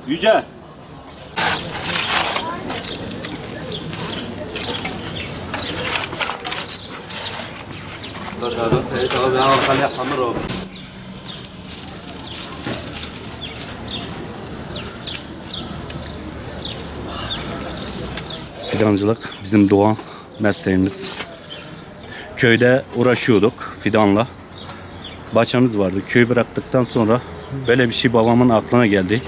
Yüce. Fidancılık bizim doğan mesleğimiz. Köyde uğraşıyorduk fidanla. Bahçemiz vardı. Köyü bıraktıktan sonra böyle bir şey babamın aklına geldi.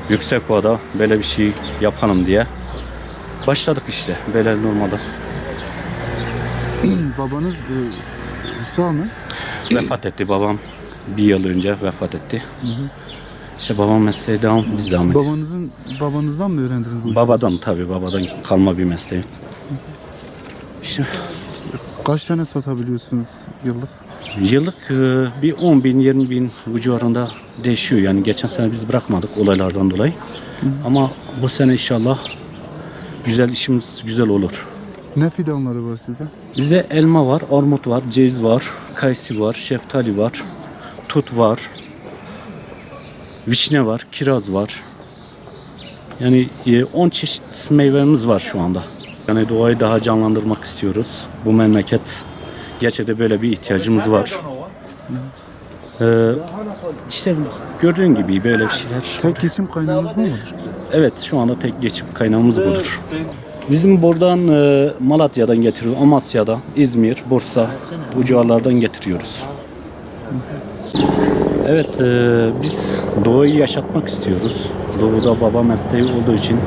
Yüksekova'da böyle bir şey yapalım diye. Başladık işte böyle normalde. Babanız sağ mı? Vefat etti babam. Bir yıl önce vefat etti. İşte babam mesleği devam, biz devam ettik. Babanızdan mı öğrendiniz bu işi? Babadan tabii, babadan kalma bir mesleği. İşte Kaç tane satabiliyorsunuz yıllık? yıllık bir 10 bin, 20 bin bu civarında değişiyor. Yani geçen sene biz bırakmadık olaylardan dolayı. Ama bu sene inşallah güzel işimiz güzel olur. Ne fidanları var sizde? Bizde elma var, armut var, ceviz var, kayısı var, şeftali var, tut var, vişne var, kiraz var. Yani 10 çeşit meyvemiz var şu anda. Yani doğayı daha canlandırmak istiyoruz. Bu memleket gerçekten böyle bir ihtiyacımız var. İşte gördüğün gibi böyle bir şeyler. Tek geçim kaynağınız mı olur? Evet, şu anda tek geçim kaynağımız budur. Bizim buradan Malatya'dan getiriyoruz, Amasya'dan, İzmir, Bursa bu civarlardan getiriyoruz. Evet, biz doğayı yaşatmak istiyoruz. Doğuda baba mesleği olduğu için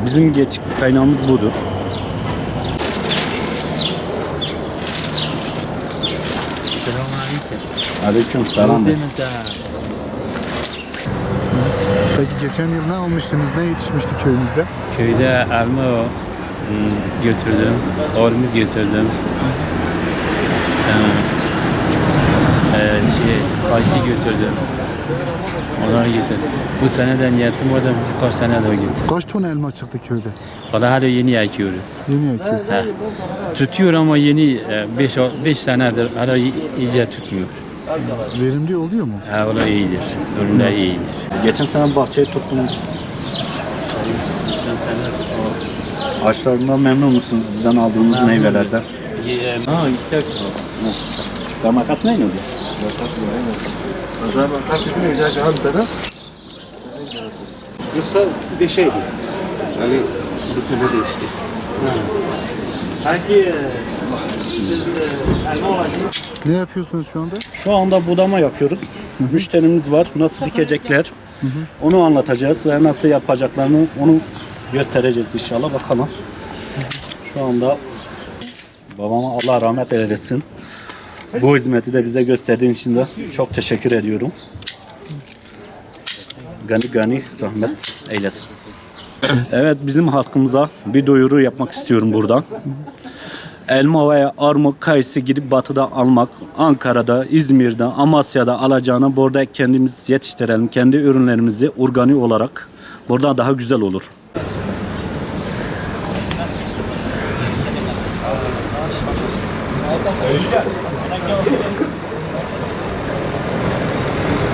bizim geçim kaynağımız budur. Aleyküm selam. Peki geçen yıl ne almıştınız? Ne yetişmişti köyünüzde? Köyde elma götürdüm, armut götürdüm. Kayısı götürdüm. Onları getirdim. Bu sene de niyetim var da birkaç tane daha getirdim. Kaç ton elma çıktı köyde? Valla hala yeni ekiyoruz. Yeni ekiyorsunuz. Tutuyor ama yeni 5 senedir hala iyice tutmuyor. Verimli oluyor mu? Ha, o da iyidir. Ürünler iyidir. Geçen sene bahçeyi tuttum. Ağaçlarından memnun musunuz bizden aldığımız meyvelerden? Ha, yüksek. Makas ne oluyor? Yoksa bir şeydi. Yani bu sene değişti. Hangi Ne yapıyorsunuz şu anda? Şu anda budama yapıyoruz. Müşterimiz var. Nasıl dikecekler? Onu anlatacağız ve nasıl yapacaklarını onu göstereceğiz inşallah. Bakalım. Şu anda babama Allah rahmet eylesin. Bu hizmeti de bize gösterdiğin için de çok teşekkür ediyorum. Gani rahmet eylesin. Evet, bizim halkımıza bir duyuru yapmak istiyorum buradan. Elma veya armut, kayısı gidip batıda almak, Ankara'da, İzmir'de, Amasya'da alacağına burada kendimiz yetiştirelim. Kendi ürünlerimizi organik olarak buradan daha güzel olur.